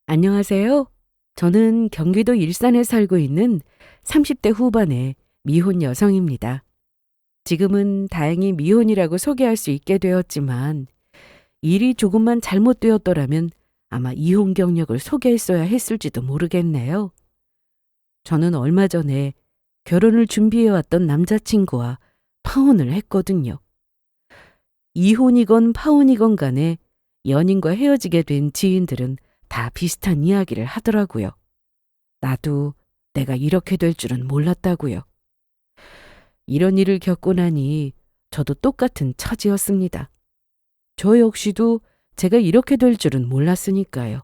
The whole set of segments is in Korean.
안녕하세요. 저는 경기도 일산에 살고 있는 30대 후반의 미혼 여성입니다. 지금은 다행히 미혼이라고 소개할 수 있게 되었지만 일이 조금만 잘못되었더라면 아마 이혼 경력을 소개했어야 했을지도 모르겠네요. 저는 얼마 전에 결혼을 준비해왔던 남자친구와 파혼을 했거든요. 이혼이건 파혼이건 간에 연인과 헤어지게 된 지인들은 다 비슷한 이야기를 하더라고요. 나도 내가 이렇게 될 줄은 몰랐다고요. 이런 일을 겪고 나니 저도 똑같은 처지였습니다. 저 역시도 제가 이렇게 될 줄은 몰랐으니까요.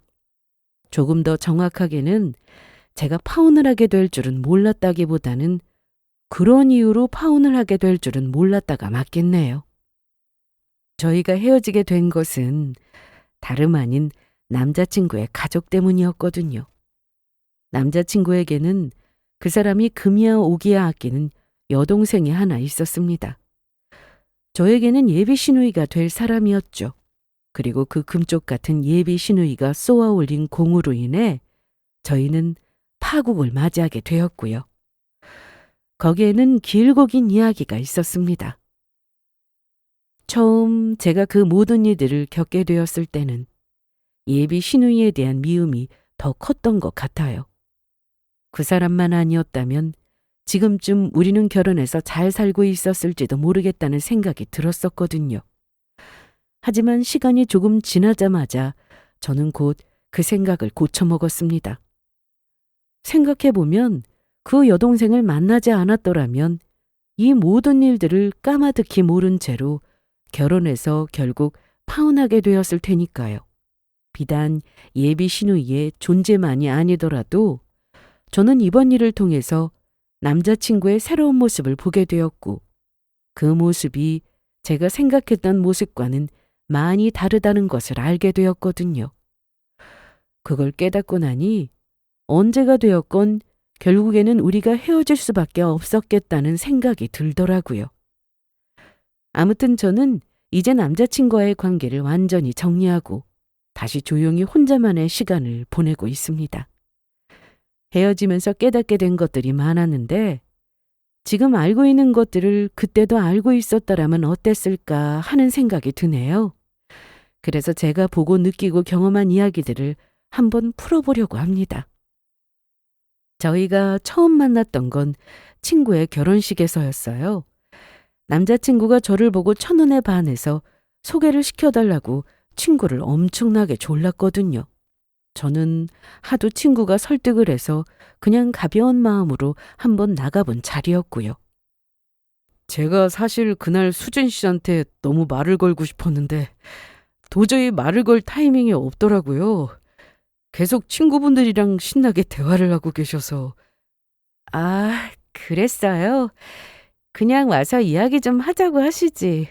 조금 더 정확하게는 제가 파혼을 하게 될 줄은 몰랐다기보다는 그런 이유로 파혼을 하게 될 줄은 몰랐다가 맞겠네요. 저희가 헤어지게 된 것은 다름 아닌 남자친구의 가족 때문이었거든요. 남자친구에게는 그 사람이 금이야 오기야 아끼는 여동생이 하나 있었습니다. 저에게는 예비 시누이가 될 사람이었죠. 그리고 그 금쪽 같은 예비 시누이가 쏘아 올린 공으로 인해 저희는 파국을 맞이하게 되었고요. 거기에는 길고 긴 이야기가 있었습니다. 처음 제가 그 모든 일들을 겪게 되었을 때는 예비 시누이에 대한 미움이 더 컸던 것 같아요. 그 사람만 아니었다면 지금쯤 우리는 결혼해서 잘 살고 있었을지도 모르겠다는 생각이 들었었거든요. 하지만 시간이 조금 지나자마자 저는 곧 그 생각을 고쳐먹었습니다. 생각해보면 그 여동생을 만나지 않았더라면 이 모든 일들을 까마득히 모른 채로 결혼해서 결국 파혼하게 되었을 테니까요. 비단 예비 시누이의 존재만이 아니더라도 저는 이번 일을 통해서 남자친구의 새로운 모습을 보게 되었고 그 모습이 제가 생각했던 모습과는 많이 다르다는 것을 알게 되었거든요. 그걸 깨닫고 나니 언제가 되었건 결국에는 우리가 헤어질 수밖에 없었겠다는 생각이 들더라고요. 아무튼 저는 이제 남자친구와의 관계를 완전히 정리하고 다시 조용히 혼자만의 시간을 보내고 있습니다. 헤어지면서 깨닫게 된 것들이 많았는데 지금 알고 있는 것들을 그때도 알고 있었더라면 어땠을까 하는 생각이 드네요. 그래서 제가 보고 느끼고 경험한 이야기들을 한번 풀어보려고 합니다. 저희가 처음 만났던 건 친구의 결혼식에서였어요. 남자친구가 저를 보고 첫눈에 반해서 소개를 시켜달라고 친구를 엄청나게 졸랐거든요. 저는 하도 친구가 설득을 해서 그냥 가벼운 마음으로 한번 나가본 자리였고요. 제가 사실 그날 수진 씨한테 너무 말을 걸고 싶었는데 도저히 말을 걸 타이밍이 없더라고요. 계속 친구분들이랑 신나게 대화를 하고 계셔서. 아, 그랬어요? 그냥 와서 이야기 좀 하자고 하시지.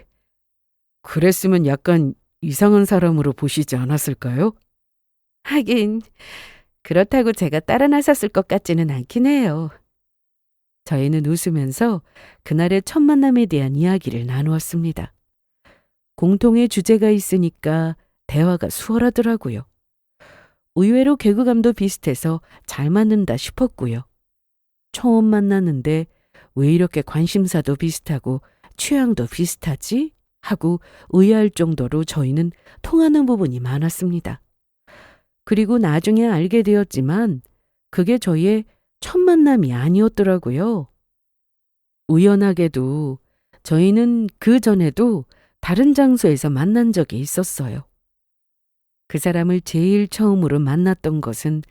그랬으면 약간 이상한 사람으로 보시지 않았을까요? 하긴 그렇다고 제가 따라 나섰을 것 같지는 않긴 해요. 저희는 웃으면서 그날의 첫 만남에 대한 이야기를 나누었습니다. 공통의 주제가 있으니까 대화가 수월하더라고요. 의외로 개그감도 비슷해서 잘 맞는다 싶었고요. 처음 만났는데 왜 이렇게 관심사도 비슷하고 취향도 비슷하지? 하고 의아할 정도로 저희는 통하는 부분이 많았습니다. 그리고 나중에 알게 되었지만 그게 저희의 첫 만남이 아니었더라고요. 우연하게도 저희는 그 전에도 다른 장소에서 만난 적이 있었어요. 그 사람을 제일 처음으로 만났던 것은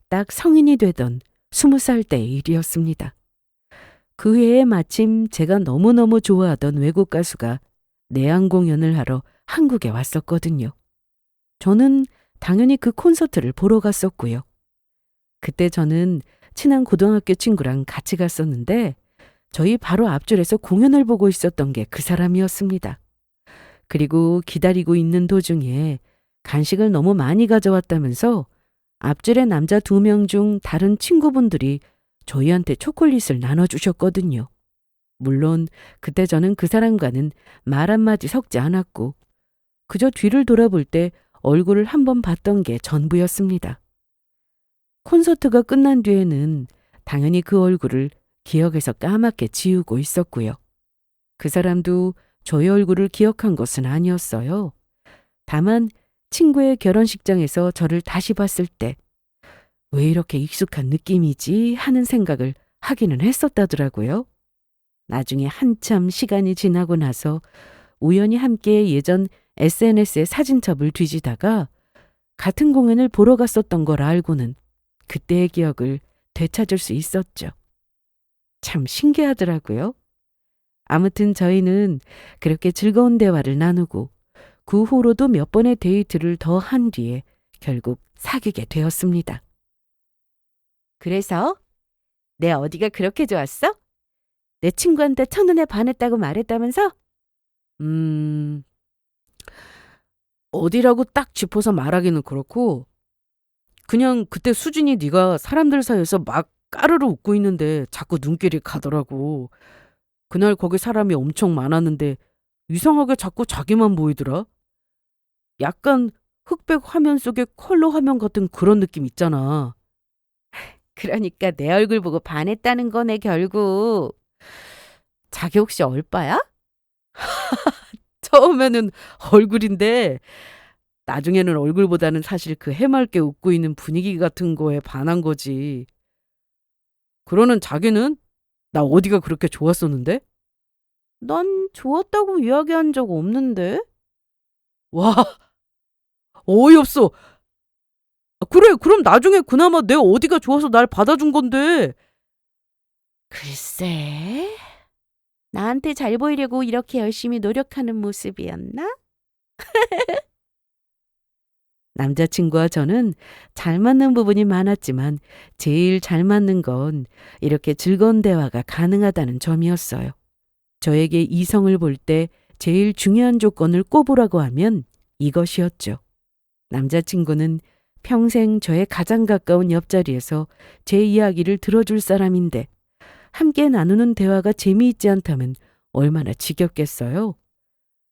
딱 성인이 되던 20살 때의 일이었습니다. 그 해에 마침 제가 너무너무 좋아하던 외국 가수가 내한 공연을 하러 한국에 왔었거든요. 저는 당연히 그 콘서트를 보러 갔었고요. 그때 저는 친한 고등학교 친구랑 같이 갔었는데 저희 바로 앞줄에서 공연을 보고 있었던 게 그 사람이었습니다. 그리고 기다리고 있는 도중에 간식을 너무 많이 가져왔다면서 앞줄의 남자 2명 중 다른 친구분들이 저희한테 초콜릿을 나눠주셨거든요. 물론 그때 저는 그 사람과는 말 한마디 섞지 않았고 그저 뒤를 돌아볼 때 얼굴을 한번 봤던 게 전부였습니다. 콘서트가 끝난 뒤에는 당연히 그 얼굴을 기억에서 까맣게 지우고 있었고요. 그 사람도 저의 얼굴을 기억한 것은 아니었어요. 다만 친구의 결혼식장에서 저를 다시 봤을 때 왜 이렇게 익숙한 느낌이지 하는 생각을 하기는 했었다더라고요. 나중에 한참 시간이 지나고 나서 우연히 함께 예전 SNS의 사진첩을 뒤지다가 같은 공연을 보러 갔었던 걸 알고는 그때의 기억을 되찾을 수 있었죠. 참 신기하더라고요. 아무튼 저희는 그렇게 즐거운 대화를 나누고 그 후로도 몇 번의 데이트를 더 한 뒤에 결국 사귀게 되었습니다. 그래서 내 어디가 그렇게 좋았어? 내 친구한테 첫눈에 반했다고 말했다면서? 어디라고 딱 짚어서 말하기는 그렇고 그냥 그때 수진이 네가 사람들 사이에서 막 까르르 웃고 있는데 자꾸 눈길이 가더라고. 그날 거기 사람이 엄청 많았는데 이상하게 자꾸 자기만 보이더라. 약간 흑백 화면 속의 컬러 화면 같은 그런 느낌 있잖아. 그러니까 내 얼굴 보고 반했다는 거네 결국. 자기 혹시 얼빠야? 처음에는 얼굴인데 나중에는 얼굴보다는 사실 그 해맑게 웃고 있는 분위기 같은 거에 반한 거지. 그러는 자기는 나 어디가 그렇게 좋았었는데? 난 좋았다고 이야기한 적 없는데. 와, 어이없어. 그래, 그럼 나중에 그나마 내 어디가 좋아서 날 받아준 건데. 글쎄, 나한테 잘 보이려고 이렇게 열심히 노력하는 모습이었나? 남자친구와 저는 잘 맞는 부분이 많았지만 제일 잘 맞는 건 이렇게 즐거운 대화가 가능하다는 점이었어요. 저에게 이성을 볼 때 제일 중요한 조건을 꼽으라고 하면 이것이었죠. 남자친구는 평생 저의 가장 가까운 옆자리에서 제 이야기를 들어줄 사람인데 함께 나누는 대화가 재미있지 않다면 얼마나 지겹겠어요.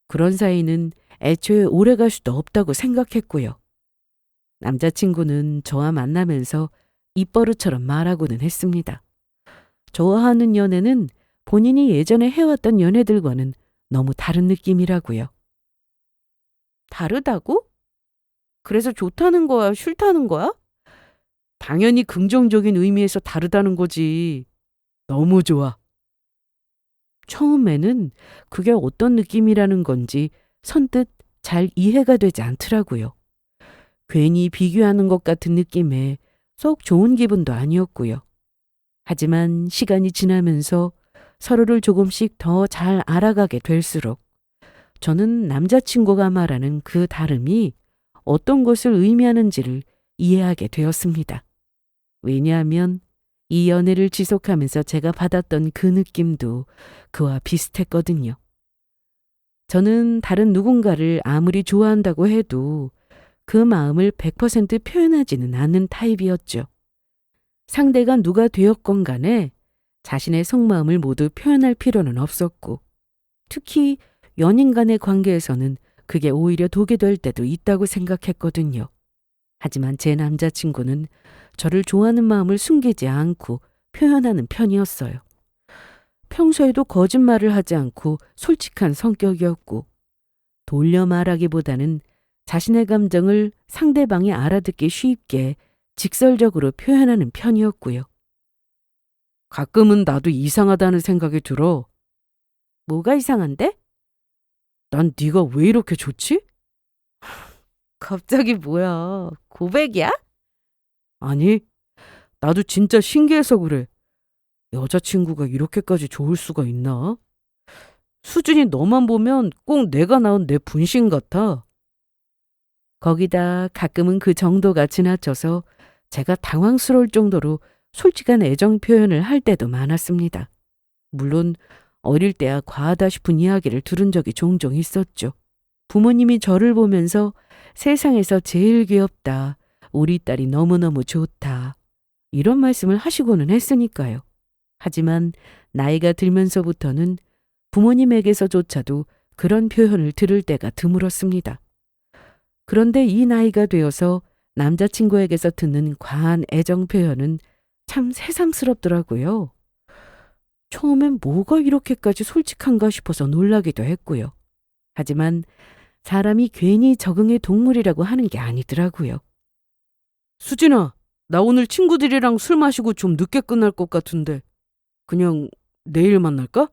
그런 사이는 애초에 오래갈 수도 없다고 생각했고요. 남자친구는 저와 만나면서 입버릇처럼 말하고는 했습니다. 저와 하는 연애는 본인이 예전에 해왔던 연애들과는 너무 다른 느낌이라고요. 다르다고? 그래서 좋다는 거야, 싫다는 거야? 당연히 긍정적인 의미에서 다르다는 거지. 너무 좋아. 처음에는 그게 어떤 느낌이라는 건지 선뜻 잘 이해가 되지 않더라고요. 괜히 비교하는 것 같은 느낌에 썩 좋은 기분도 아니었고요. 하지만 시간이 지나면서 서로를 조금씩 더 잘 알아가게 될수록 저는 남자친구가 말하는 그 다름이 어떤 것을 의미하는지를 이해하게 되었습니다. 왜냐하면 이 연애를 지속하면서 제가 받았던 그 느낌도 그와 비슷했거든요. 저는 다른 누군가를 아무리 좋아한다고 해도 그 마음을 100% 표현하지는 않는 타입이었죠. 상대가 누가 되었건 간에 자신의 속마음을 모두 표현할 필요는 없었고 특히 연인 간의 관계에서는 그게 오히려 독이 될 때도 있다고 생각했거든요. 하지만 제 남자친구는 저를 좋아하는 마음을 숨기지 않고 표현하는 편이었어요. 평소에도 거짓말을 하지 않고 솔직한 성격이었고 돌려 말하기보다는 자신의 감정을 상대방이 알아듣기 쉽게 직설적으로 표현하는 편이었고요. 가끔은 나도 이상하다는 생각이 들어. 뭐가 이상한데? 난 네가 왜 이렇게 좋지? 갑자기 뭐야? 고백이야? 아니, 나도 진짜 신기해서 그래. 여자친구가 이렇게까지 좋을 수가 있나? 수진이 너만 보면 꼭 내가 낳은 내 분신 같아. 거기다 가끔은 그 정도가 지나쳐서 제가 당황스러울 정도로 솔직한 애정 표현을 할 때도 많았습니다. 물론 어릴 때야 과하다 싶은 이야기를 들은 적이 종종 있었죠. 부모님이 저를 보면서 세상에서 제일 귀엽다, 우리 딸이 너무너무 좋다, 이런 말씀을 하시고는 했으니까요. 하지만 나이가 들면서부터는 부모님에게서조차도 그런 표현을 들을 때가 드물었습니다. 그런데 이 나이가 되어서 남자친구에게서 듣는 과한 애정 표현은 참 새삼스럽더라고요. 처음엔 뭐가 이렇게까지 솔직한가 싶어서 놀라기도 했고요. 하지만 사람이 괜히 적응의 동물이라고 하는 게 아니더라고요. 수진아, 나 오늘 친구들이랑 술 마시고 좀 늦게 끝날 것 같은데 그냥 내일 만날까?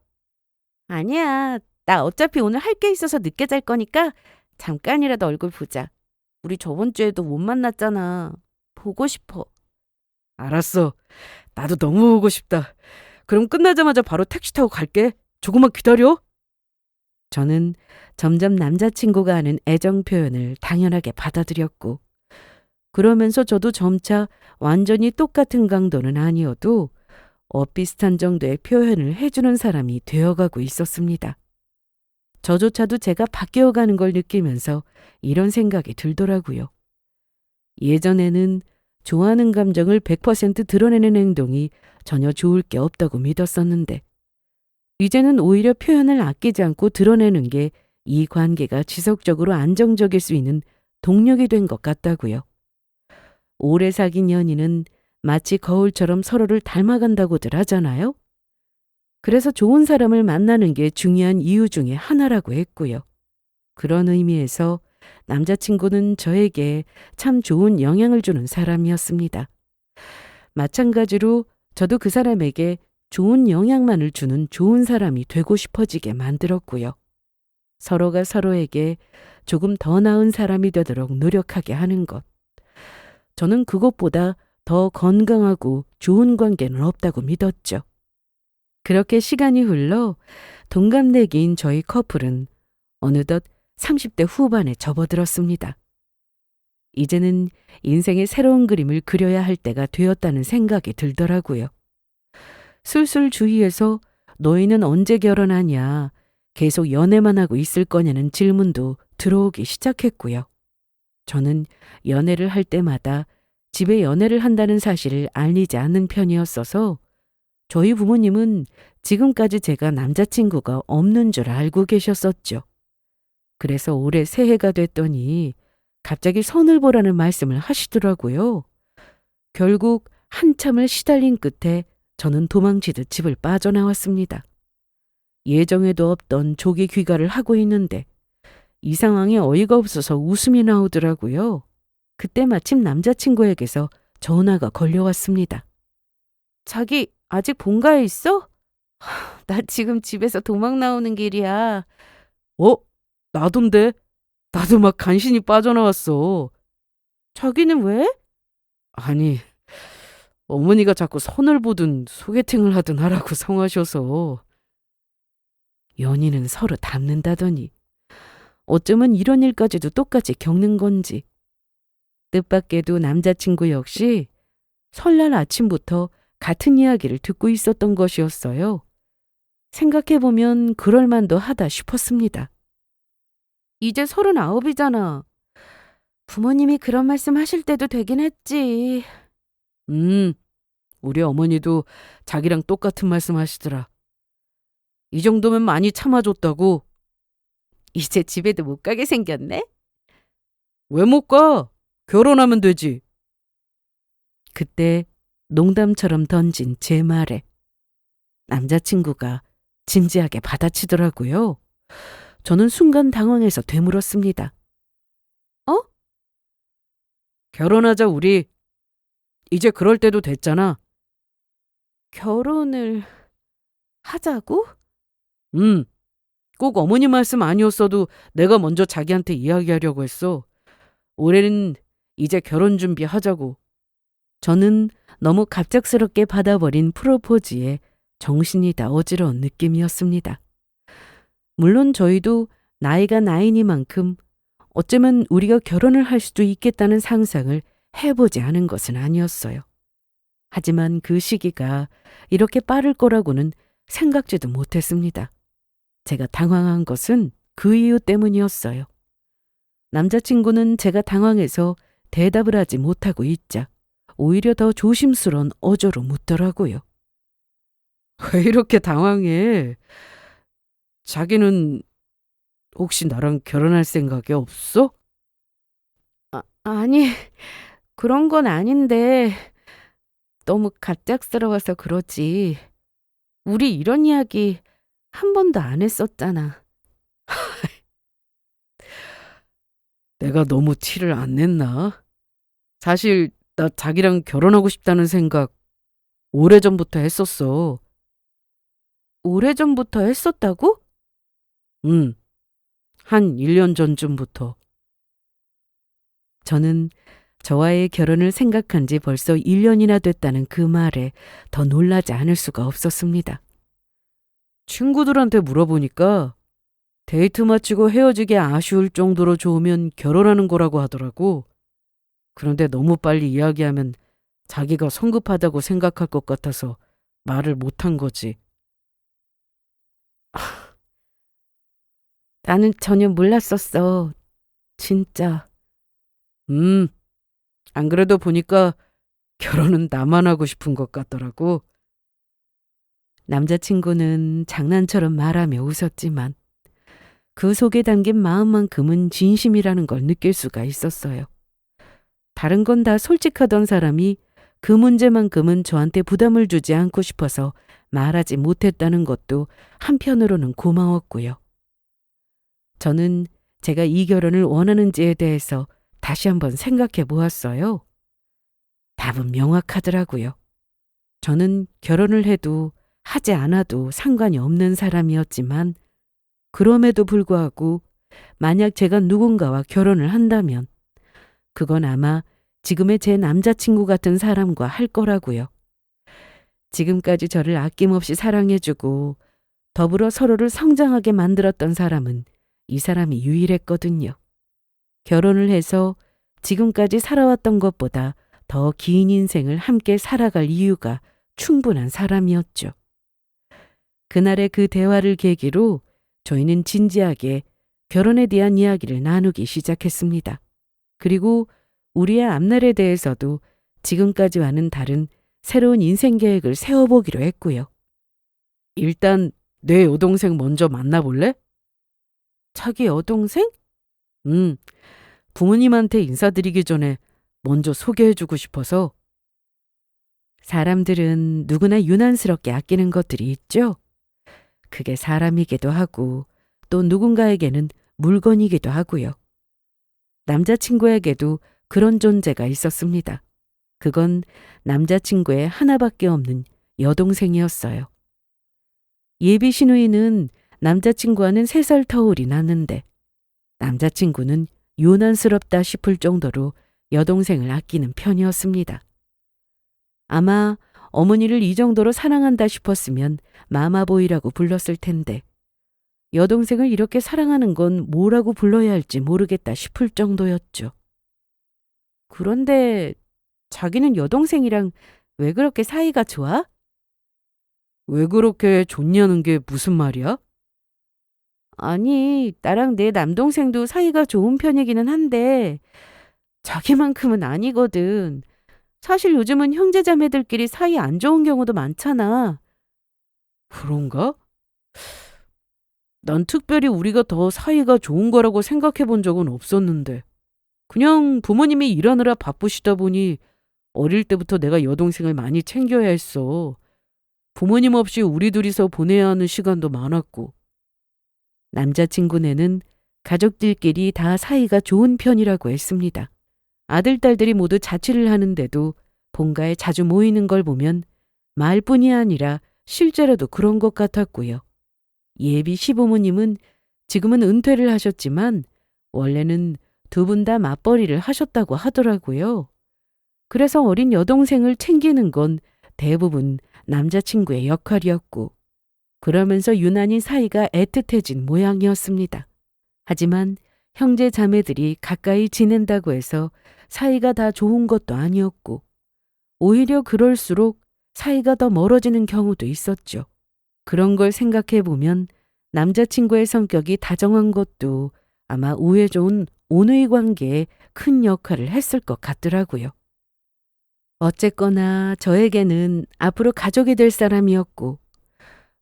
아니야. 나 어차피 오늘 할 게 있어서 늦게 잘 거니까 잠깐이라도 얼굴 보자. 우리 저번 주에도 못 만났잖아. 보고 싶어. 알았어. 나도 너무 보고 싶다. 그럼 끝나자마자 바로 택시 타고 갈게. 조금만 기다려. 저는 점점 남자친구가 하는 애정 표현을 당연하게 받아들였고, 그러면서 저도 점차 완전히 똑같은 강도는 아니어도 비슷한 정도의 표현을 해주는 사람이 되어가고 있었습니다. 저조차도 제가 바뀌어가는 걸 느끼면서 이런 생각이 들더라고요. 예전에는 좋아하는 감정을 100% 드러내는 행동이 전혀 좋을 게 없다고 믿었었는데, 이제는 오히려 표현을 아끼지 않고 드러내는 게 이 관계가 지속적으로 안정적일 수 있는 동력이 된 것 같다고요. 오래 사귄 연인은 마치 거울처럼 서로를 닮아간다고들 하잖아요. 그래서 좋은 사람을 만나는 게 중요한 이유 중에 하나라고 했고요. 그런 의미에서 남자친구는 저에게 참 좋은 영향을 주는 사람이었습니다. 마찬가지로 저도 그 사람에게 좋은 영향만을 주는 좋은 사람이 되고 싶어지게 만들었고요. 서로가 서로에게 조금 더 나은 사람이 되도록 노력하게 하는 것. 저는 그것보다 더 건강하고 좋은 관계는 없다고 믿었죠. 그렇게 시간이 흘러 동갑내기인 저희 커플은 어느덧 30대 후반에 접어들었습니다. 이제는 인생의 새로운 그림을 그려야 할 때가 되었다는 생각이 들더라고요. 술술 주위에서 너희는 언제 결혼하냐, 계속 연애만 하고 있을 거냐는 질문도 들어오기 시작했고요. 저는 연애를 할 때마다 집에 연애를 한다는 사실을 알리지 않는 편이었어서 저희 부모님은 지금까지 제가 남자친구가 없는 줄 알고 계셨었죠. 그래서 올해 새해가 됐더니 갑자기 선을 보라는 말씀을 하시더라고요. 결국 한참을 시달린 끝에 저는 도망치듯 집을 빠져나왔습니다. 예정에도 없던 조기 귀가를 하고 있는데 이 상황에 어이가 없어서 웃음이 나오더라고요. 그때 마침 남자친구에게서 전화가 걸려왔습니다. 자기 아직 본가에 있어? 나 지금 집에서 도망 나오는 길이야. 나돈데? 나도 막 간신히 빠져나왔어. 자기는 왜? 아니, 어머니가 자꾸 선을 보든 소개팅을 하든 하라고 성하셔서. 연인은 서로 닮는다더니 어쩌면 이런 일까지도 똑같이 겪는 건지. 뜻밖에도 남자친구 역시 설날 아침부터 같은 이야기를 듣고 있었던 것이었어요. 생각해보면 그럴만도 하다 싶었습니다. 이제 39이잖아. 부모님이 그런 말씀 하실 때도 되긴 했지. 우리 어머니도 자기랑 똑같은 말씀 하시더라. 이 정도면 많이 참아줬다고. 이제 집에도 못 가게 생겼네? 왜 못 가? 결혼하면 되지. 그때 농담처럼 던진 제 말에 남자친구가 진지하게 받아치더라고요. 저는 순간 당황해서 되물었습니다. 결혼하자 우리. 이제 그럴 때도 됐잖아. 결혼을 하자고? 꼭 어머니 말씀 아니었어도 내가 먼저 자기한테 이야기하려고 했어. 올해는 이제 결혼 준비하자고. 저는 너무 갑작스럽게 받아버린 프로포즈에 정신이 다 어지러운 느낌이었습니다. 물론 저희도 나이가 나이니만큼 어쩌면 우리가 결혼을 할 수도 있겠다는 상상을 해보지 않은 것은 아니었어요. 하지만 그 시기가 이렇게 빠를 거라고는 생각지도 못했습니다. 제가 당황한 것은 그 이유 때문이었어요. 남자친구는 제가 당황해서 대답을 하지 못하고 있자 오히려 더 조심스러운 어조로 묻더라고요. 왜 이렇게 당황해? 자기는 혹시 나랑 결혼할 생각이 없어? 아니, 그런 건 아닌데 너무 갑작스러워서 그러지. 우리 이런 이야기 한 번도 안 했었잖아. 내가 너무 티를 안 냈나? 사실 나 자기랑 결혼하고 싶다는 생각 오래전부터 했었어. 오래전부터 했었다고? 응, 한 1년 전쯤부터. 저는 저와의 결혼을 생각한 지 벌써 1년이나 됐다는 그 말에 더 놀라지 않을 수가 없었습니다. 친구들한테 물어보니까 데이트 마치고 헤어지기 아쉬울 정도로 좋으면 결혼하는 거라고 하더라고. 그런데 너무 빨리 이야기하면 자기가 성급하다고 생각할 것 같아서 말을 못한 거지. 나는 전혀 몰랐었어. 진짜. 음, 안 그래도 보니까 결혼은 나만 하고 싶은 것 같더라고. 남자친구는 장난처럼 말하며 웃었지만 그 속에 담긴 마음만큼은 진심이라는 걸 느낄 수가 있었어요. 다른 건 다 솔직하던 사람이 그 문제만큼은 저한테 부담을 주지 않고 싶어서 말하지 못했다는 것도 한편으로는 고마웠고요. 저는 제가 이 결혼을 원하는지에 대해서 다시 한번 생각해 보았어요. 답은 명확하더라고요. 저는 결혼을 해도 하지 않아도 상관이 없는 사람이었지만 그럼에도 불구하고 만약 제가 누군가와 결혼을 한다면 그건 아마 지금의 제 남자친구 같은 사람과 할 거라고요. 지금까지 저를 아낌없이 사랑해주고 더불어 서로를 성장하게 만들었던 사람은 이 사람이 유일했거든요. 결혼을 해서 지금까지 살아왔던 것보다 더 긴 인생을 함께 살아갈 이유가 충분한 사람이었죠. 그날의 그 대화를 계기로 저희는 진지하게 결혼에 대한 이야기를 나누기 시작했습니다. 그리고 우리의 앞날에 대해서도 지금까지와는 다른 새로운 인생 계획을 세워보기로 했고요. 일단 내 여동생 먼저 만나볼래? 자기 여동생? 부모님한테 인사드리기 전에 먼저 소개해주고 싶어서. 사람들은 누구나 유난스럽게 아끼는 것들이 있죠. 그게 사람이기도 하고 또 누군가에게는 물건이기도 하고요. 남자친구에게도 그런 존재가 있었습니다. 그건 남자친구의 하나밖에 없는 여동생이었어요. 예비 신우이는 남자친구와는 3살 터울이 났는데 남자친구는 유난스럽다 싶을 정도로 여동생을 아끼는 편이었습니다. 아마 어머니를 이 정도로 사랑한다 싶었으면 마마보이라고 불렀을 텐데 여동생을 이렇게 사랑하는 건 뭐라고 불러야 할지 모르겠다 싶을 정도였죠. 그런데 자기는 여동생이랑 왜 그렇게 사이가 좋아? 왜 그렇게 좋냐는 게 무슨 말이야? 아니, 나랑 내 남동생도 사이가 좋은 편이기는 한데 자기만큼은 아니거든. 사실 요즘은 형제자매들끼리 사이 안 좋은 경우도 많잖아. 그런가? 난 특별히 우리가 더 사이가 좋은 거라고 생각해 본 적은 없었는데. 그냥 부모님이 일하느라 바쁘시다 보니 어릴 때부터 내가 여동생을 많이 챙겨야 했어. 부모님 없이 우리 둘이서 보내야 하는 시간도 많았고. 남자친구네는 가족들끼리 다 사이가 좋은 편이라고 했습니다. 아들, 딸들이 모두 자취를 하는데도 본가에 자주 모이는 걸 보면 말뿐이 아니라 실제로도 그런 것 같았고요. 예비 시부모님은 지금은 은퇴를 하셨지만 원래는 두 분 다 맞벌이를 하셨다고 하더라고요. 그래서 어린 여동생을 챙기는 건 대부분 남자친구의 역할이었고 그러면서 유난히 사이가 애틋해진 모양이었습니다. 하지만 형제 자매들이 가까이 지낸다고 해서 사이가 다 좋은 것도 아니었고 오히려 그럴수록 사이가 더 멀어지는 경우도 있었죠. 그런 걸 생각해 보면 남자친구의 성격이 다정한 것도 아마 우애 좋은 온의 관계에 큰 역할을 했을 것 같더라고요. 어쨌거나 저에게는 앞으로 가족이 될 사람이었고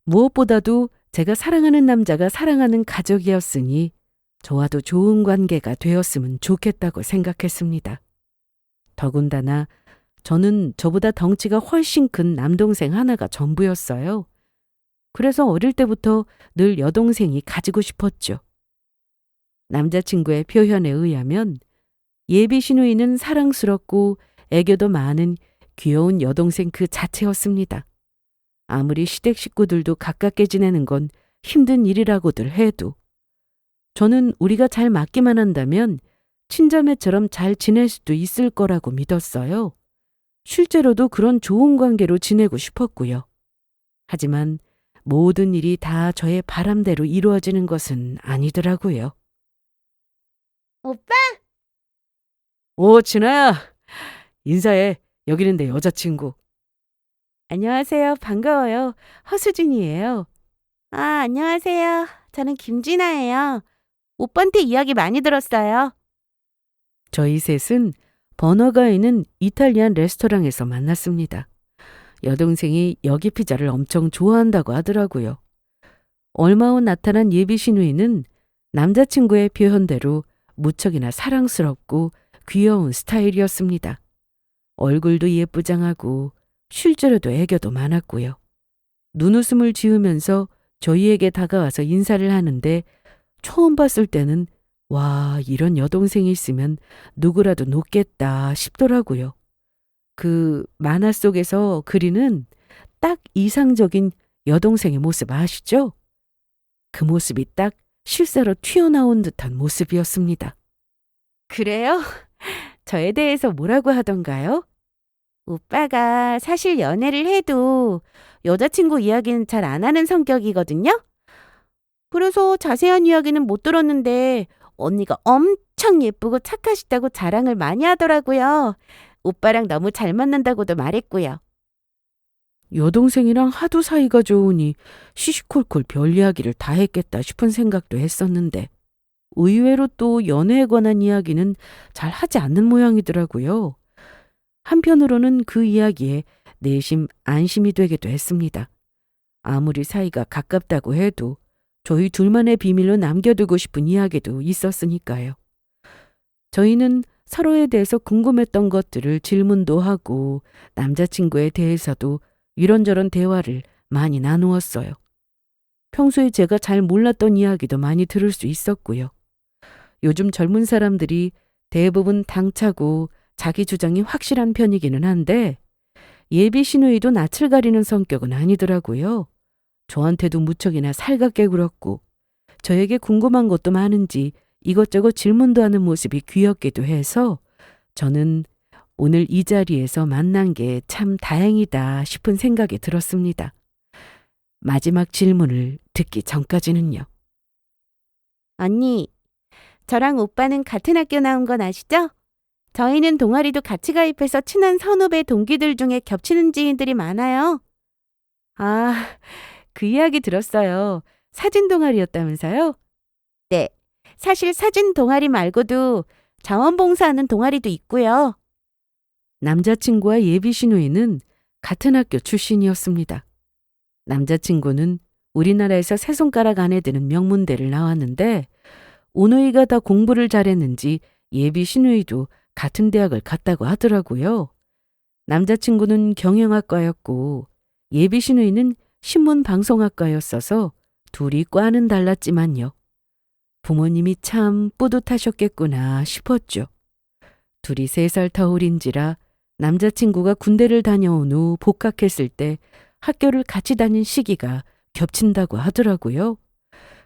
무엇보다도 제가 사랑하는 남자가 사랑하는 가족이었으니 저와도 좋은 관계가 되었으면 좋겠다고 생각했습니다. 더군다나 저는 저보다 덩치가 훨씬 큰 남동생 하나가 전부였어요. 그래서 어릴 때부터 늘 여동생이 가지고 싶었죠. 남자친구의 표현에 의하면 예비 시누이는 사랑스럽고 애교도 많은 귀여운 여동생 그 자체였습니다. 아무리 시댁 식구들도 가깝게 지내는 건 힘든 일이라고들 해도 저는 우리가 잘 맞기만 한다면 친자매처럼 잘 지낼 수도 있을 거라고 믿었어요. 실제로도 그런 좋은 관계로 지내고 싶었고요. 하지만 모든 일이 다 저의 바람대로 이루어지는 것은 아니더라고요. 오빠? 오, 진아야. 인사해. 여기는 내 여자친구. 안녕하세요. 반가워요. 허수진이에요. 아, 안녕하세요. 저는 김진아예요. 오빠한테 이야기 많이 들었어요. 저희 셋은 번화가에 있는 이탈리안 레스토랑에서 만났습니다. 여동생이 여기 피자를 엄청 좋아한다고 하더라고요. 얼마 후 나타난 예비 시누이는 남자친구의 표현대로 무척이나 사랑스럽고 귀여운 스타일이었습니다. 얼굴도 예쁘장하고 실제로도 애교도 많았고요. 눈웃음을 지으면서 저희에게 다가와서 인사를 하는데 처음 봤을 때는 와, 이런 여동생이 있으면 누구라도 놓겠다 싶더라고요. 그 만화 속에서 그리는 딱 이상적인 여동생의 모습 아시죠? 그 모습이 딱 실제로 튀어나온 듯한 모습이었습니다. 그래요? 저에 대해서 뭐라고 하던가요? 오빠가 사실 연애를 해도 여자친구 이야기는 잘 안 하는 성격이거든요. 그래서 자세한 이야기는 못 들었는데 언니가 엄청 예쁘고 착하시다고 자랑을 많이 하더라고요. 오빠랑 너무 잘 맞는다고도 말했고요. 여동생이랑 하도 사이가 좋으니 시시콜콜 별 이야기를 다 했겠다 싶은 생각도 했었는데 의외로 또 연애에 관한 이야기는 잘 하지 않는 모양이더라고요. 한편으로는 그 이야기에 내심 안심이 되기도 했습니다. 아무리 사이가 가깝다고 해도 저희 둘만의 비밀로 남겨두고 싶은 이야기도 있었으니까요. 저희는 서로에 대해서 궁금했던 것들을 질문도 하고 남자친구에 대해서도 이런저런 대화를 많이 나누었어요. 평소에 제가 잘 몰랐던 이야기도 많이 들을 수 있었고요. 요즘 젊은 사람들이 대부분 당차고 자기 주장이 확실한 편이기는 한데 예비 시누이도 낯을 가리는 성격은 아니더라고요. 저한테도 무척이나 살갑게 굴었고 저에게 궁금한 것도 많은지 이것저것 질문도 하는 모습이 귀엽기도 해서 저는 오늘 이 자리에서 만난 게 참 다행이다 싶은 생각이 들었습니다. 마지막 질문을 듣기 전까지는요. 언니, 저랑 오빠는 같은 학교 나온 건 아시죠? 저희는 동아리도 같이 가입해서 친한 선후배 동기들 중에 겹치는 지인들이 많아요. 아, 그 이야기 들었어요. 사진 동아리였다면서요? 네, 사실 사진 동아리 말고도 자원봉사하는 동아리도 있고요. 남자친구와 예비 시누이는 같은 학교 출신이었습니다. 남자친구는 우리나라에서 세 손가락 안에 드는 명문대를 나왔는데 오누이가 다 공부를 잘했는지 예비 시누이도 같은 대학을 갔다고 하더라고요. 남자친구는 경영학과였고 예비 시누이는 신문방송학과였어서 둘이 과는 달랐지만요. 부모님이 참 뿌듯하셨겠구나 싶었죠. 둘이 3살 터울인지라 남자친구가 군대를 다녀온 후 복학했을 때 학교를 같이 다닌 시기가 겹친다고 하더라고요.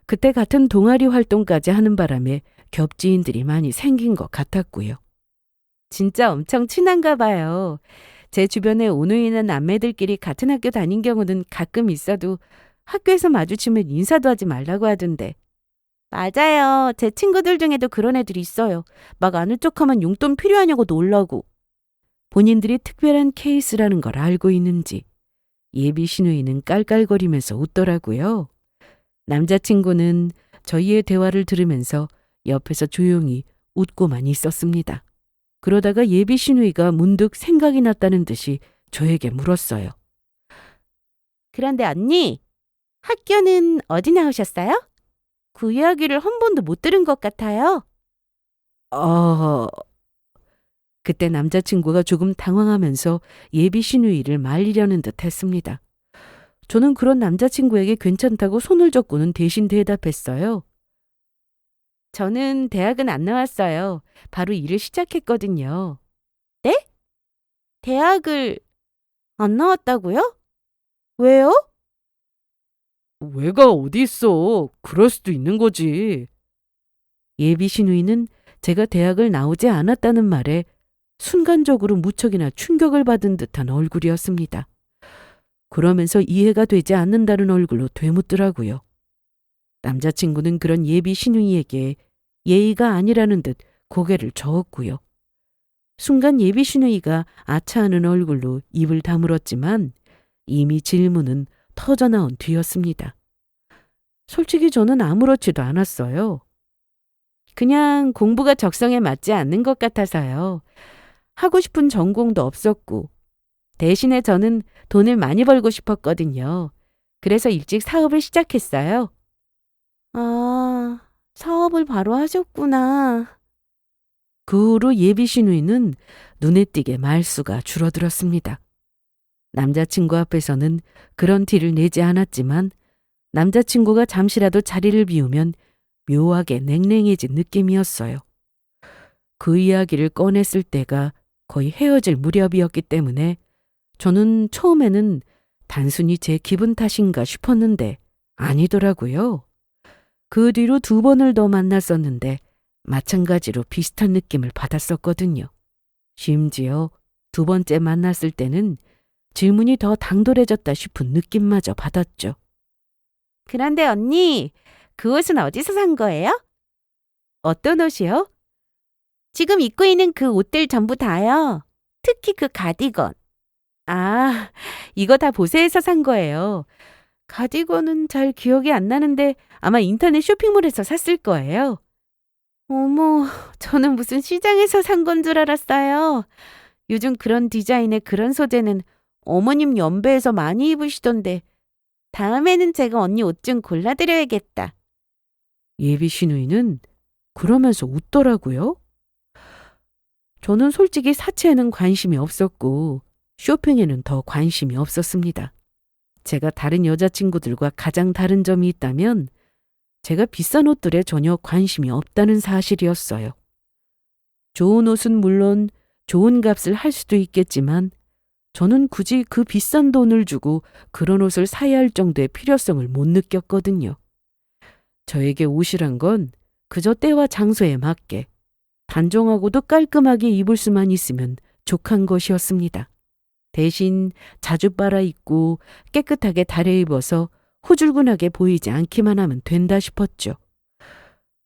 그때 같은 동아리 활동까지 하는 바람에 겹지인들이 많이 생긴 것 같았고요. 진짜 엄청 친한가 봐요. 제 주변에 오누이는 남매들끼리 같은 학교 다닌 경우는 가끔 있어도 학교에서 마주치면 인사도 하지 말라고 하던데. 맞아요. 제 친구들 중에도 그런 애들이 있어요. 막 아는 척하면 용돈 필요하냐고 놀라고. 본인들이 특별한 케이스라는 걸 알고 있는지 예비 시누이는 깔깔거리면서 웃더라고요. 남자친구는 저희의 대화를 들으면서 옆에서 조용히 웃고만 있었습니다. 그러다가 예비 시누이가 문득 생각이 났다는 듯이 저에게 물었어요. 그런데 언니, 학교는 어디 나오셨어요? 그 이야기를 한 번도 못 들은 것 같아요. 그때 남자친구가 조금 당황하면서 예비 시누이를 말리려는 듯 했습니다. 저는 그런 남자친구에게 괜찮다고 손을 젓고는 대신 대답했어요. 저는 대학은 안 나왔어요. 바로 일을 시작했거든요. 대학을 안 나왔다고요? 왜요? 왜가 어디 있어? 그럴 수도 있는 거지. 예비 시누이는 제가 대학을 나오지 않았다는 말에 순간적으로 무척이나 충격을 받은 듯한 얼굴이었습니다. 그러면서 이해가 되지 않는다는 얼굴로 되묻더라고요. 남자친구는 그런 예비 시누이에게 예의가 아니라는 듯 고개를 저었고요. 순간 예비 시누이가 아차하는 얼굴로 입을 다물었지만 이미 질문은 터져나온 뒤였습니다. 솔직히 저는 아무렇지도 않았어요. 그냥 공부가 적성에 맞지 않는 것 같아서요. 하고 싶은 전공도 없었고 대신에 저는 돈을 많이 벌고 싶었거든요. 그래서 일찍 사업을 시작했어요. 아, 사업을 바로 하셨구나. 그 후로 예비 시누이는 눈에 띄게 말수가 줄어들었습니다. 남자친구 앞에서는 그런 티를 내지 않았지만 남자친구가 잠시라도 자리를 비우면 묘하게 냉랭해진 느낌이었어요. 그 이야기를 꺼냈을 때가 거의 헤어질 무렵이었기 때문에 저는 처음에는 단순히 제 기분 탓인가 싶었는데 아니더라고요. 그 뒤로 2번을 더 만났었는데 마찬가지로 비슷한 느낌을 받았었거든요. 심지어 2번째 만났을 때는 질문이 더 당돌해졌다 싶은 느낌마저 받았죠. 그런데 언니, 그 옷은 어디서 산 거예요? 어떤 옷이요? 지금 입고 있는 그 옷들 전부 다요. 특히 그 가디건. 아, 이거 다 보세에서 산 거예요. 가디건은 잘 기억이 안 나는데 아마 인터넷 쇼핑몰에서 샀을 거예요. 어머, 저는 무슨 시장에서 산 건 줄 알았어요. 요즘 그런 디자인의 그런 소재는 어머님 연배에서 많이 입으시던데 다음에는 제가 언니 옷 좀 골라드려야겠다. 예비 시누이는 그러면서 웃더라고요. 저는 솔직히 사치에는 관심이 없었고 쇼핑에는 더 관심이 없었습니다. 제가 다른 여자친구들과 가장 다른 점이 있다면 제가 비싼 옷들에 전혀 관심이 없다는 사실이었어요. 좋은 옷은 물론 좋은 값을 할 수도 있겠지만 저는 굳이 그 비싼 돈을 주고 그런 옷을 사야 할 정도의 필요성을 못 느꼈거든요. 저에게 옷이란 건 그저 때와 장소에 맞게 단정하고도 깔끔하게 입을 수만 있으면 족한 것이었습니다. 대신 자주 빨아 입고 깨끗하게 다려 입어서 호줄근하게 보이지 않기만 하면 된다 싶었죠.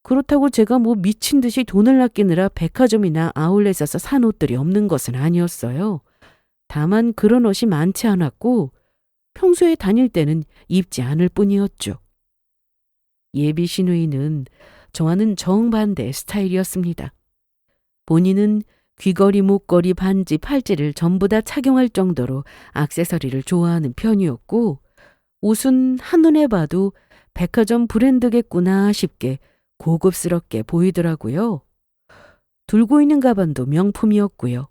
그렇다고 제가 뭐 미친 듯이 돈을 아끼느라 백화점이나 아울렛에서 산 옷들이 없는 것은 아니었어요. 다만 그런 옷이 많지 않았고 평소에 다닐 때는 입지 않을 뿐이었죠. 예비 시누이는 저와는 정반대의 스타일이었습니다. 본인은 귀걸이, 목걸이, 반지, 팔찌를 전부 다 착용할 정도로 액세서리를 좋아하는 편이었고 옷은 한눈에 봐도 백화점 브랜드겠구나 싶게 고급스럽게 보이더라고요. 들고 있는 가방도 명품이었고요.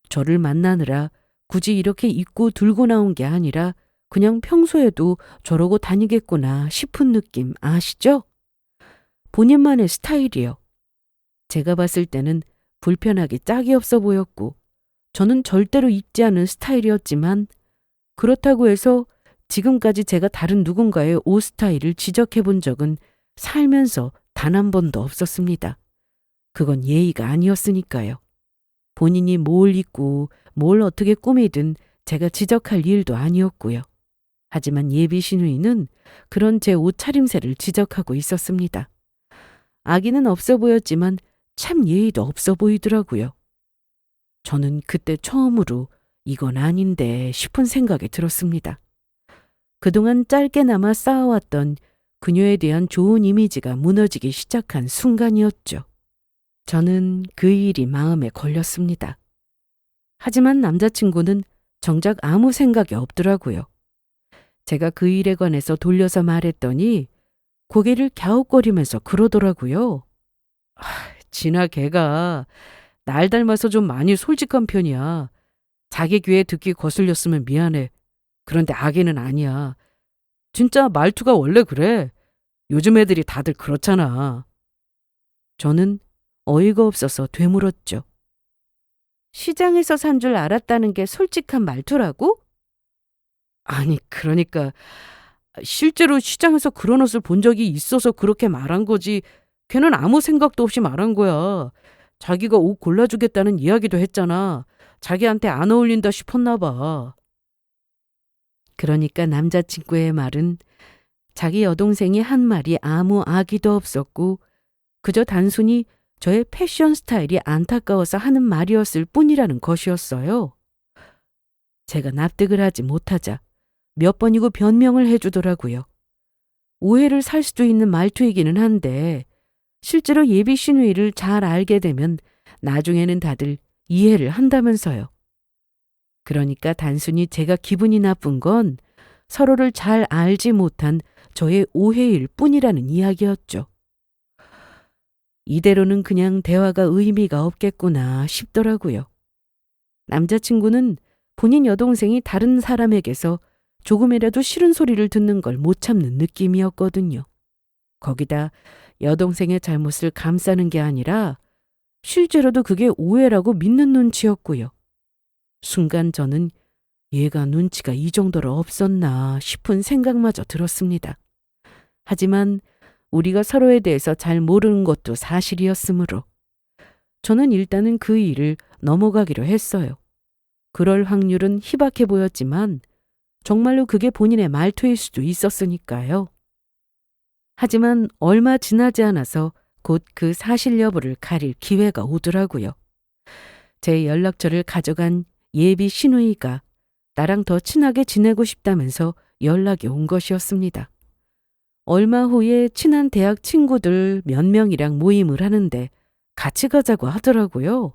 저를 만나느라 굳이 이렇게 입고 들고 나온 게 아니라 그냥 평소에도 저러고 다니겠구나 싶은 느낌 아시죠? 본인만의 스타일이요. 제가 봤을 때는 불편하게 짝이 없어 보였고 저는 절대로 입지 않은 스타일이었지만 그렇다고 해서 지금까지 제가 다른 누군가의 옷 스타일을 지적해 본 적은 살면서 단 한 번도 없었습니다. 그건 예의가 아니었으니까요. 본인이 뭘 입고 뭘 어떻게 꾸미든 제가 지적할 일도 아니었고요. 하지만 예비 시누이는 그런 제 옷 차림새를 지적하고 있었습니다. 아기는 없어 보였지만 참 예의도 없어 보이더라고요. 저는 그때 처음으로 이건 아닌데 싶은 생각이 들었습니다. 그동안 짧게나마 쌓아왔던 그녀에 대한 좋은 이미지가 무너지기 시작한 순간이었죠. 저는 그 일이 마음에 걸렸습니다. 하지만 남자친구는 정작 아무 생각이 없더라고요. 제가 그 일에 관해서 돌려서 말했더니 고개를 갸웃거리면서 그러더라고요. 진아 걔가 날 닮아서 좀 많이 솔직한 편이야. 자기 귀에 듣기 거슬렸으면 미안해. 그런데 악의는 아니야. 진짜 말투가 원래 그래. 요즘 애들이 다들 그렇잖아. 저는 어이가 없어서 되물었죠. 시장에서 산 줄 알았다는 게 솔직한 말투라고? 아니, 그러니까 실제로 시장에서 그런 옷을 본 적이 있어서 그렇게 말한 거지. 걔는 아무 생각도 없이 말한 거야. 자기가 옷 골라주겠다는 이야기도 했잖아. 자기한테 안 어울린다 싶었나 봐. 그러니까 남자친구의 말은 자기 여동생이 한 말이 아무 악의도 없었고 그저 단순히 저의 패션 스타일이 안타까워서 하는 말이었을 뿐이라는 것이었어요. 제가 납득을 하지 못하자 몇 번이고 변명을 해주더라고요. 오해를 살 수도 있는 말투이기는 한데 실제로 예비 시누이를 잘 알게 되면 나중에는 다들 이해를 한다면서요. 그러니까 단순히 제가 기분이 나쁜 건 서로를 잘 알지 못한 저의 오해일 뿐이라는 이야기였죠. 이대로는 그냥 대화가 의미가 없겠구나 싶더라고요. 남자친구는 본인 여동생이 다른 사람에게서 조금이라도 싫은 소리를 듣는 걸 못 참는 느낌이었거든요. 거기다 여동생의 잘못을 감싸는 게 아니라 실제로도 그게 오해라고 믿는 눈치였고요. 순간 저는 얘가 눈치가 이 정도로 없었나 싶은 생각마저 들었습니다. 하지만 우리가 서로에 대해서 잘 모르는 것도 사실이었으므로 저는 일단은 그 일을 넘어가기로 했어요. 그럴 확률은 희박해 보였지만 정말로 그게 본인의 말투일 수도 있었으니까요. 하지만 얼마 지나지 않아서 곧 그 사실 여부를 가릴 기회가 오더라고요. 제 연락처를 가져간 예비 시누이가 나랑 더 친하게 지내고 싶다면서 연락이 온 것이었습니다. 얼마 후에 친한 대학 친구들 몇 명이랑 모임을 하는데 같이 가자고 하더라고요.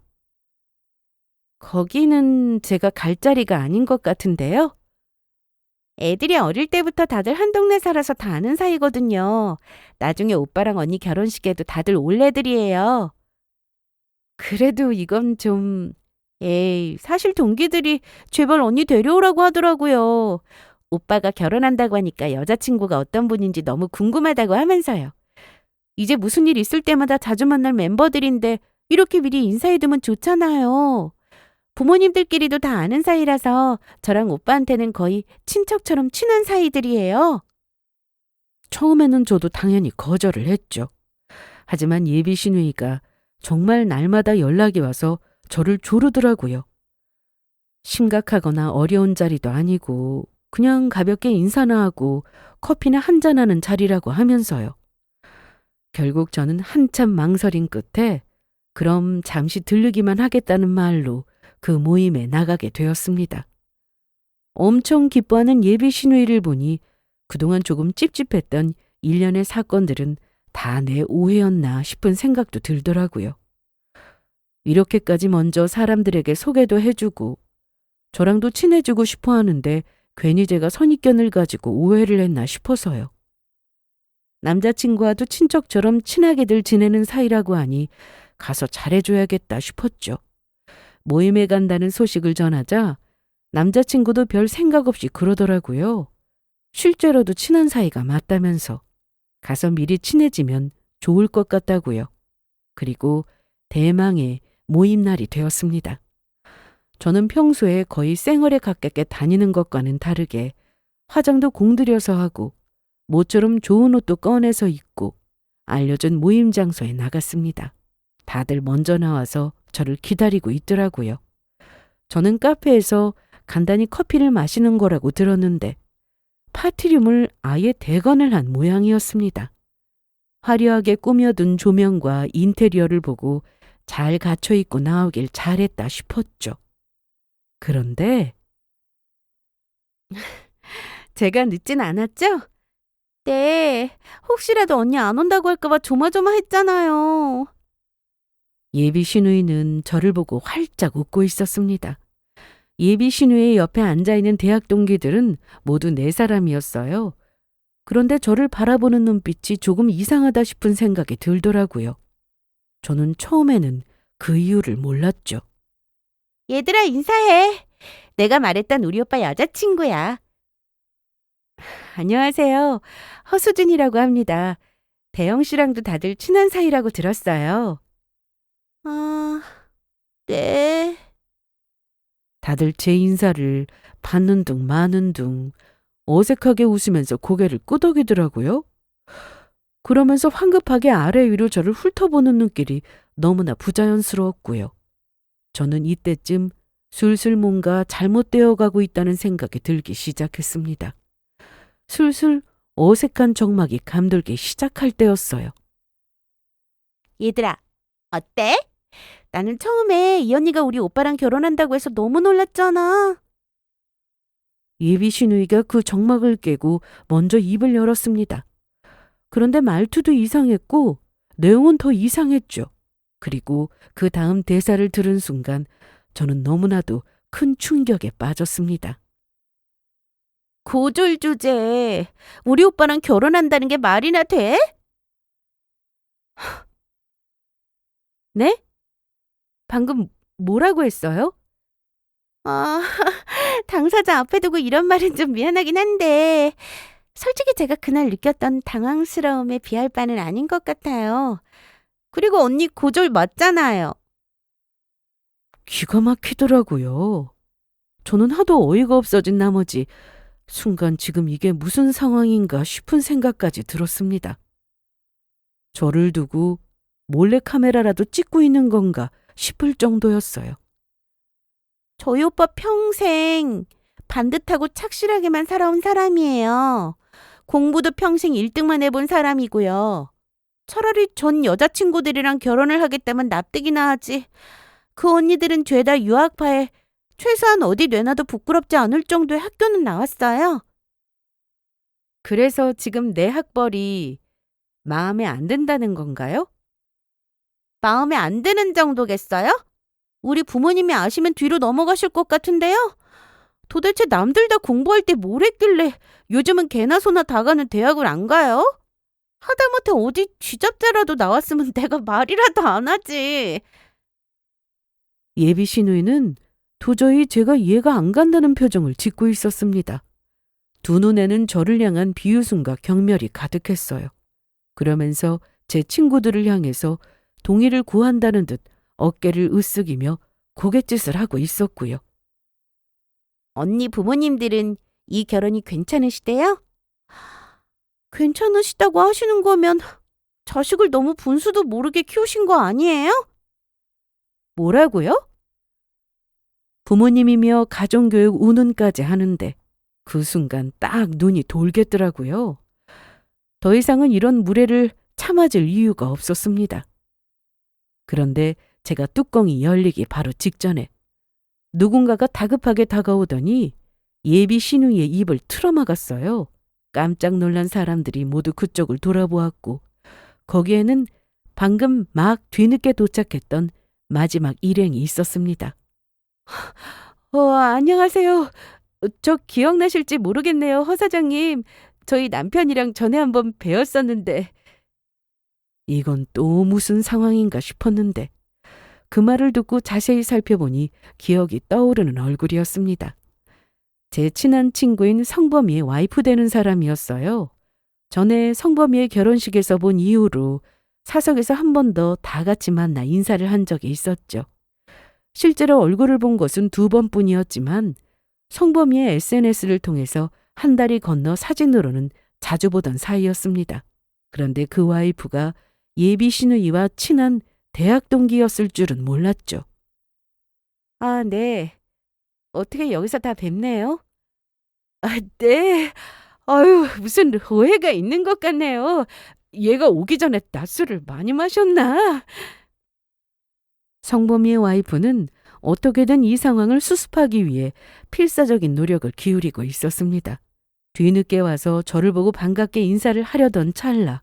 거기는 제가 갈 자리가 아닌 것 같은데요. 애들이 어릴 때부터 다들 한 동네 살아서 다 아는 사이거든요. 나중에 오빠랑 언니 결혼식에도 다들 올 애들이에요. 그래도 이건 좀... 에이, 사실 동기들이 제발 언니 데려오라고 하더라고요. 오빠가 결혼한다고 하니까 여자친구가 어떤 분인지 너무 궁금하다고 하면서요. 이제 무슨 일 있을 때마다 자주 만날 멤버들인데 이렇게 미리 인사해두면 좋잖아요. 부모님들끼리도 다 아는 사이라서 저랑 오빠한테는 거의 친척처럼 친한 사이들이에요. 처음에는 저도 당연히 거절을 했죠. 하지만 예비 시누이가 정말 날마다 연락이 와서 저를 조르더라고요. 심각하거나 어려운 자리도 아니고 그냥 가볍게 인사나 하고 커피나 한잔하는 자리라고 하면서요. 결국 저는 한참 망설인 끝에 그럼 잠시 들르기만 하겠다는 말로 그 모임에 나가게 되었습니다. 엄청 기뻐하는 예비 시누이를 보니 그동안 조금 찝찝했던 일련의 사건들은 다 내 오해였나 싶은 생각도 들더라고요. 이렇게까지 먼저 사람들에게 소개도 해주고 저랑도 친해지고 싶어 하는데 괜히 제가 선입견을 가지고 오해를 했나 싶어서요. 남자친구와도 친척처럼 친하게들 지내는 사이라고 하니 가서 잘해줘야겠다 싶었죠. 모임에 간다는 소식을 전하자 남자친구도 별 생각 없이 그러더라고요. 실제로도 친한 사이가 맞다면서 가서 미리 친해지면 좋을 것 같다고요. 그리고 대망의 모임 날이 되었습니다. 저는 평소에 거의 쌩얼에 가깝게 다니는 것과는 다르게 화장도 공들여서 하고 모처럼 좋은 옷도 꺼내서 입고 알려준 모임 장소에 나갔습니다. 다들 먼저 나와서 저를 기다리고 있더라고요. 저는 카페에서 간단히 커피를 마시는 거라고 들었는데 파티룸을 아예 대관을 한 모양이었습니다. 화려하게 꾸며둔 조명과 인테리어를 보고 잘 갖춰 입고 나오길 잘했다 싶었죠. 그런데 제가 늦진 않았죠? 네, 혹시라도 언니 안 온다고 할까봐 조마조마했잖아요. 예비 시누이는 저를 보고 활짝 웃고 있었습니다. 예비 시누이의 옆에 앉아있는 대학 동기들은 모두 네 사람이었어요. 그런데 저를 바라보는 눈빛이 조금 이상하다 싶은 생각이 들더라고요. 저는 처음에는 그 이유를 몰랐죠. 얘들아, 인사해. 내가 말했던 우리 오빠 여자친구야. 안녕하세요. 허수진이라고 합니다. 대영 씨랑도 다들 친한 사이라고 들었어요. 아, 네. 다들 제 인사를 받는 둥 마는 둥 어색하게 웃으면서 고개를 끄덕이더라고요. 그러면서 황급하게 아래 위로 저를 훑어보는 눈길이 너무나 부자연스러웠고요. 저는 이때쯤 슬슬 뭔가 잘못되어 가고 있다는 생각이 들기 시작했습니다. 슬슬 어색한 정막이 감돌기 시작할 때였어요. 얘들아, 어때? 나는 처음에 이 언니가 우리 오빠랑 결혼한다고 해서 너무 놀랐잖아. 예비 시누이가 그 정막을 깨고 먼저 입을 열었습니다. 그런데 말투도 이상했고 내용은 더 이상했죠. 그리고 그 다음 대사를 들은 순간 저는 너무나도 큰 충격에 빠졌습니다. 고졸 주제. 우리 오빠랑 결혼한다는 게 말이나 돼? 네? 방금 뭐라고 했어요? 아, 당사자 앞에 두고 이런 말은 좀 미안하긴 한데, 솔직히 제가 그날 느꼈던 당황스러움에 비할 바는 아닌 것 같아요. 그리고 언니 고졸 맞잖아요. 기가 막히더라고요. 저는 하도 어이가 없어진 나머지 순간 지금 이게 무슨 상황인가 싶은 생각까지 들었습니다. 저를 두고 몰래카메라라도 찍고 있는 건가 싶을 정도였어요. 저희 오빠 평생 반듯하고 착실하게만 살아온 사람이에요. 공부도 평생 1등만 해본 사람이고요. 차라리 전 여자친구들이랑 결혼을 하겠다면 납득이나 하지. 그 언니들은 죄다 유학파에 최소한 어디 내놔도 부끄럽지 않을 정도의 학교는 나왔어요. 그래서 지금 내 학벌이 마음에 안 든다는 건가요? 마음에 안 드는 정도겠어요? 우리 부모님이 아시면 뒤로 넘어가실 것 같은데요? 도대체 남들 다 공부할 때 뭘 했길래 요즘은 개나 소나 다 가는 대학을 안 가요? 하다못해 어디 쥐잡자라도 나왔으면 내가 말이라도 안 하지. 예비 시누이는 도저히 제가 이해가 안 간다는 표정을 짓고 있었습니다. 두 눈에는 저를 향한 비웃음과 경멸이 가득했어요. 그러면서 제 친구들을 향해서 동의를 구한다는 듯 어깨를 으쓱이며 고갯짓을 하고 있었고요. 언니 부모님들은 이 결혼이 괜찮으시대요? 괜찮으시다고 하시는 거면 자식을 너무 분수도 모르게 키우신 거 아니에요? 뭐라고요? 부모님이며 가정교육 운운까지 하는데 그 순간 딱 눈이 돌겠더라고요. 더 이상은 이런 무례를 참아줄 이유가 없었습니다. 그런데 제가 뚜껑이 열리기 바로 직전에 누군가가 다급하게 다가오더니 예비 시누이의 입을 틀어막았어요. 깜짝 놀란 사람들이 모두 그쪽을 돌아보았고 거기에는 방금 막 뒤늦게 도착했던 마지막 일행이 있었습니다. 안녕하세요. 저 기억나실지 모르겠네요, 허 사장님. 저희 남편이랑 전에 한번 뵈었었는데. 이건 또 무슨 상황인가 싶었는데 그 말을 듣고 자세히 살펴보니 기억이 떠오르는 얼굴이었습니다. 제 친한 친구인 성범이의 와이프 되는 사람이었어요. 전에 성범이의 결혼식에서 본 이후로 사석에서 한 번 더 다 같이 만나 인사를 한 적이 있었죠. 실제로 얼굴을 본 것은 2번뿐이었지만 성범이의 SNS를 통해서 한 달이 건너 사진으로는 자주 보던 사이였습니다. 그런데 그 와이프가 예비 시누이와 친한 대학 동기였을 줄은 몰랐죠. 아, 네. 어떻게 여기서 다 뵙네요? 네. 아유, 무슨 오해가 있는 것 같네요. 얘가 오기 전에 낮술을 많이 마셨나? 성범이의 와이프는 어떻게든 이 상황을 수습하기 위해 필사적인 노력을 기울이고 있었습니다. 뒤늦게 와서 저를 보고 반갑게 인사를 하려던 찰나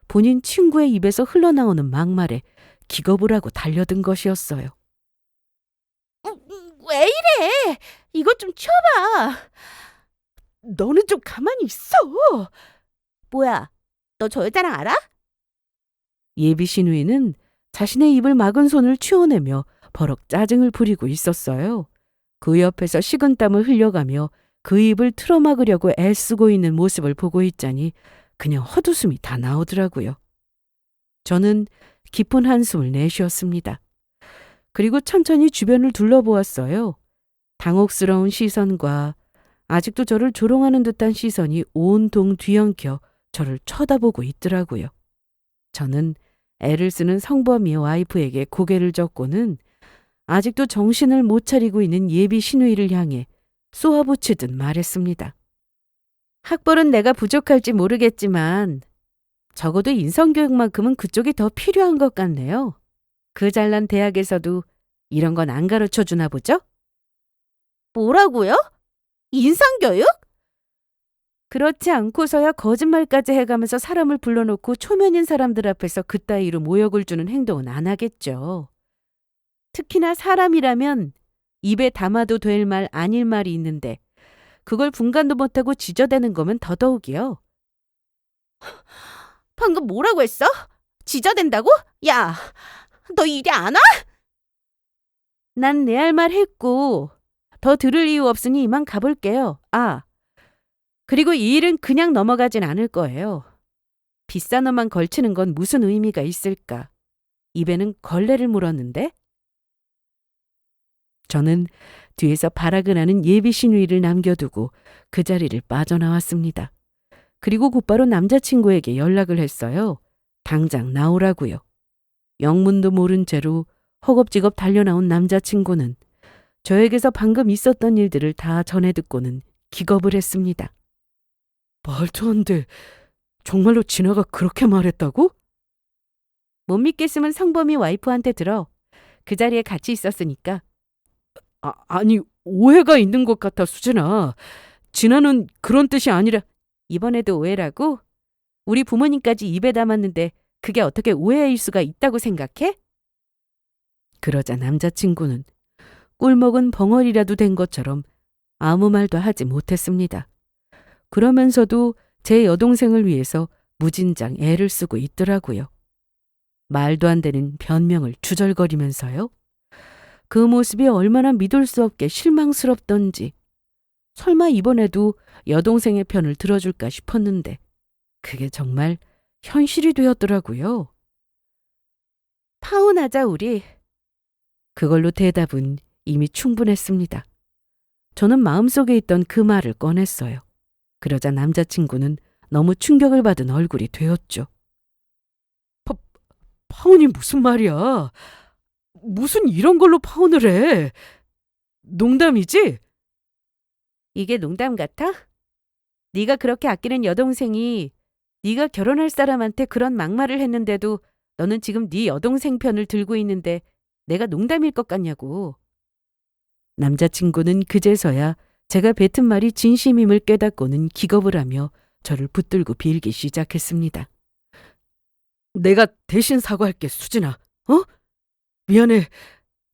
본인 친구의 입에서 흘러나오는 막말에 기겁을 하고 달려든 것이었어요. 왜 이래? 이것 좀 치워봐. 너는 좀 가만히 있어. 뭐야? 너 저 여자랑 알아? 예비 시누이는 자신의 입을 막은 손을 치워내며 버럭 짜증을 부리고 있었어요. 그 옆에서 식은땀을 흘려가며 그 입을 틀어막으려고 애쓰고 있는 모습을 보고 있자니 그냥 헛웃음이 다 나오더라고요. 저는 깊은 한숨을 내쉬었습니다. 그리고 천천히 주변을 둘러보았어요. 당혹스러운 시선과 아직도 저를 조롱하는 듯한 시선이 온통 뒤엉켜 저를 쳐다보고 있더라고요. 저는 애를 쓰는 성범이의 와이프에게 고개를 젓고는 아직도 정신을 못 차리고 있는 예비 시누이를 향해 쏘아붙이듯 말했습니다. 학벌은 내가 부족할지 모르겠지만 적어도 인성교육만큼은 그쪽이 더 필요한 것 같네요. 그 잘난 대학에서도 이런 건 안 가르쳐 주나 보죠? 뭐라고요? 인상교육? 그렇지 않고서야 거짓말까지 해가면서 사람을 불러놓고 초면인 사람들 앞에서 그따위로 모욕을 주는 행동은 안 하겠죠. 특히나 사람이라면 입에 담아도 될 말 아닐 말이 있는데 그걸 분간도 못하고 지저대는 거면 더더욱이요. 방금 뭐라고 했어? 지저댄다고? 야, 너 이리 안 와? 난 내 할 말 했고 더 들을 이유 없으니 이만 가볼게요. 그리고 이 일은 그냥 넘어가진 않을 거예요. 비싼 놈만 걸치는 건 무슨 의미가 있을까? 입에는 걸레를 물었는데? 저는 뒤에서 발악을 나는 예비 시누이를 남겨두고 그 자리를 빠져나왔습니다. 그리고 곧바로 남자친구에게 연락을 했어요. 당장 나오라고요. 영문도 모른 채로 허겁지겁 달려나온 남자친구는 저에게서 방금 있었던 일들을 다 전해 듣고는 기겁을 했습니다. 말도 안 돼. 정말로 진아가 그렇게 말했다고? 못 믿겠으면 성범이 와이프한테 들어. 그 자리에 같이 있었으니까. 아니, 오해가 있는 것 같아, 수진아. 진아는 그런 뜻이 아니라. 이번에도 오해라고? 우리 부모님까지 입에 담았는데 그게 어떻게 오해일 수가 있다고 생각해? 그러자 남자친구는 꿀먹은 벙어리라도 된 것처럼 아무 말도 하지 못했습니다. 그러면서도 제 여동생을 위해서 무진장 애를 쓰고 있더라고요. 말도 안 되는 변명을 주절거리면서요. 그 모습이 얼마나 믿을 수 없게 실망스럽던지 설마 이번에도 여동생의 편을 들어줄까 싶었는데 그게 정말 현실이 되었더라고요. 파혼하자 우리. 그걸로 대답은 이미 충분했습니다. 저는 마음속에 있던 그 말을 꺼냈어요. 그러자 남자친구는 너무 충격을 받은 얼굴이 되었죠. 파혼이 무슨 말이야? 무슨 이런 걸로 파혼을 해? 농담이지? 이게 농담 같아? 네가 그렇게 아끼는 여동생이 네가 결혼할 사람한테 그런 막말을 했는데도 너는 지금 네 여동생 편을 들고 있는데 내가 농담일 것 같냐고. 남자친구는 그제서야 제가 뱉은 말이 진심임을 깨닫고는 기겁을 하며 저를 붙들고 빌기 시작했습니다. 내가 대신 사과할게, 수진아. 미안해.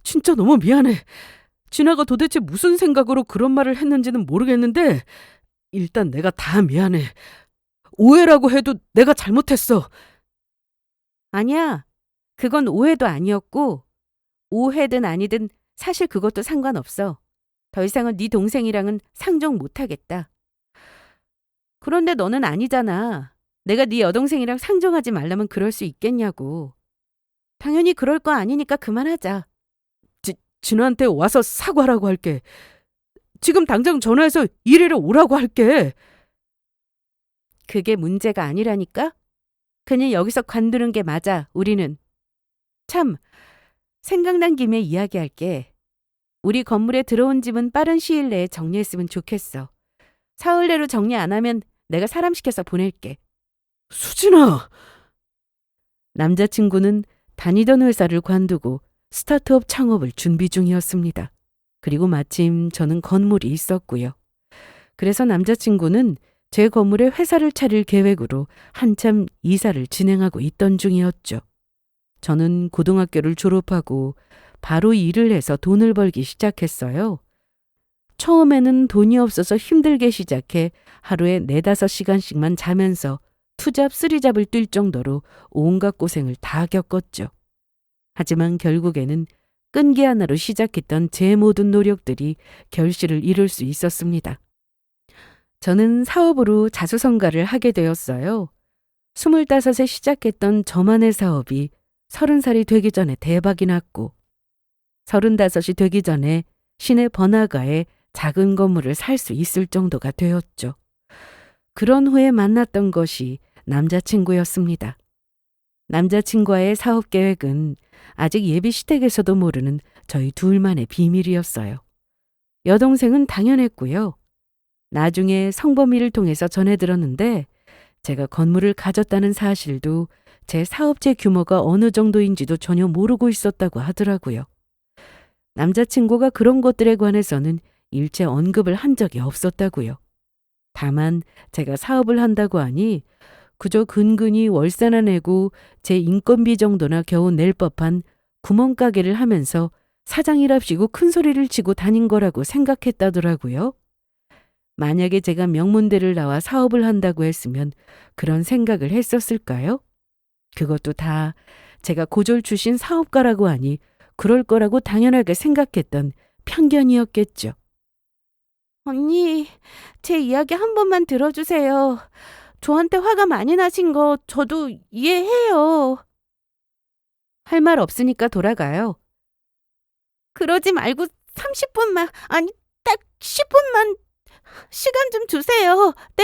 진짜 너무 미안해. 진아가 도대체 무슨 생각으로 그런 말을 했는지는 모르겠는데 일단 내가 다 미안해. 오해라고 해도 내가 잘못했어. 아니야. 그건 오해도 아니었고 오해든 아니든 사실 그것도 상관없어. 더 이상은 네 동생이랑은 상종 못하겠다. 그런데 너는 아니잖아. 내가 네 여동생이랑 상종하지 말라면 그럴 수 있겠냐고. 당연히 그럴 거 아니니까 그만하자. 진우한테 와서 사과라고 할게. 지금 당장 전화해서 이리로 오라고 할게. 그게 문제가 아니라니까? 그냥 여기서 관두는 게 맞아, 우리는. 참, 생각난 김에 이야기할게. 우리 건물에 들어온 집은 빠른 시일 내에 정리했으면 좋겠어. 사흘 내로 정리 안 하면 내가 사람 시켜서 보낼게. 수진아! 남자친구는 다니던 회사를 관두고 스타트업 창업을 준비 중이었습니다. 그리고 마침 저는 건물이 있었고요. 그래서 남자친구는 제 건물에 회사를 차릴 계획으로 한참 이사를 진행하고 있던 중이었죠. 저는 고등학교를 졸업하고 바로 일을 해서 돈을 벌기 시작했어요. 처음에는 돈이 없어서 힘들게 시작해 하루에 4-5시간씩만 자면서 투잡, 쓰리잡을 뛸 정도로 온갖 고생을 다 겪었죠. 하지만 결국에는 끈기 하나로 시작했던 제 모든 노력들이 결실을 이룰 수 있었습니다. 저는 사업으로 자수성가를 하게 되었어요. 25에 시작했던 저만의 사업이 30살이 되기 전에 대박이 났고 35이 되기 전에 시내 번화가에 작은 건물을 살 수 있을 정도가 되었죠. 그런 후에 만났던 것이 남자친구였습니다. 남자친구와의 사업 계획은 아직 예비 시댁에서도 모르는 저희 둘만의 비밀이었어요. 여동생은 당연했고요. 나중에 성범이를 통해서 전해 들었는데 제가 건물을 가졌다는 사실도 제 사업체 규모가 어느 정도인지도 전혀 모르고 있었다고 하더라고요. 남자친구가 그런 것들에 관해서는 일체 언급을 한 적이 없었다고요. 다만 제가 사업을 한다고 하니 그저 근근히 월세나 내고 제 인건비 정도나 겨우 낼 법한 구멍가게를 하면서 사장이랍시고 큰 소리를 치고 다닌 거라고 생각했다더라고요. 만약에 제가 명문대를 나와 사업을 한다고 했으면 그런 생각을 했었을까요? 그것도 다 제가 고졸 출신 사업가라고 하니 그럴 거라고 당연하게 생각했던 편견이었겠죠. 언니, 제 이야기 한 번만 들어주세요. 저한테 화가 많이 나신 거 저도 이해해요. 할 말 없으니까 돌아가요. 그러지 말고 30분만, 아니, 딱 10분만 시간 좀 주세요. 네?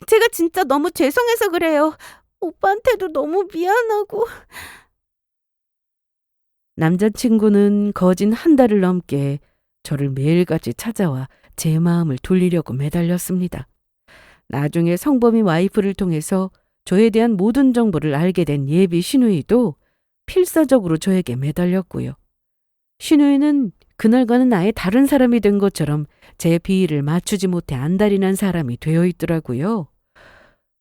제가 진짜 너무 죄송해서 그래요. 오빠한테도 너무 미안하고. 남자친구는 거진 한 달을 넘게 저를 매일같이 찾아와 제 마음을 돌리려고 매달렸습니다. 나중에 성범이 와이프를 통해서 저에 대한 모든 정보를 알게 된 예비 시누이도 필사적으로 저에게 매달렸고요. 시누이는 그날과는 아예 다른 사람이 된 것처럼 제 비위를 맞추지 못해 안달이 난 사람이 되어 있더라고요.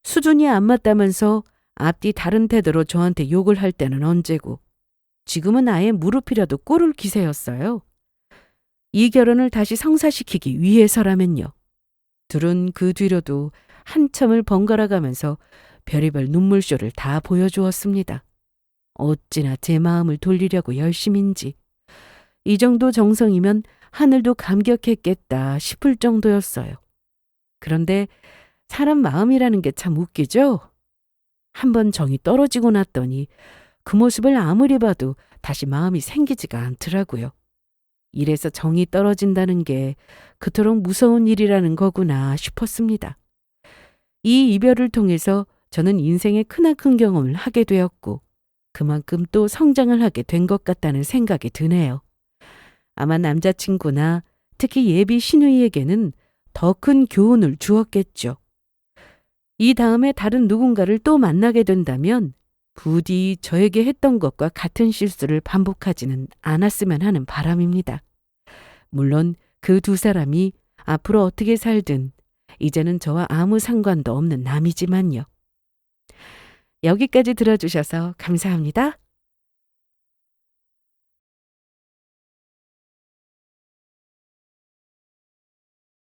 수준이 안 맞다면서 앞뒤 다른 태도로 저한테 욕을 할 때는 언제고 지금은 아예 무릎이라도 꿇을 기세였어요. 이 결혼을 다시 성사시키기 위해서라면요. 둘은 그 뒤로도 한참을 번갈아 가면서 별의별 눈물쇼를 다 보여주었습니다. 어찌나 제 마음을 돌리려고 열심인지. 이 정도 정성이면 하늘도 감격했겠다 싶을 정도였어요. 그런데 사람 마음이라는 게 참 웃기죠? 한번 정이 떨어지고 났더니 그 모습을 아무리 봐도 다시 마음이 생기지가 않더라고요. 이래서 정이 떨어진다는 게 그토록 무서운 일이라는 거구나 싶었습니다. 이 이별을 통해서 저는 인생의 크나큰 경험을 하게 되었고 그만큼 또 성장을 하게 된 것 같다는 생각이 드네요. 아마 남자친구나 특히 예비 시누이에게는 더 큰 교훈을 주었겠죠. 이 다음에 다른 누군가를 또 만나게 된다면 부디 저에게 했던 것과 같은 실수를 반복하지는 않았으면 하는 바람입니다. 물론 그 두 사람이 앞으로 어떻게 살든 이제는 저와 아무 상관도 없는 남이지만요. 여기까지 들어주셔서 감사합니다.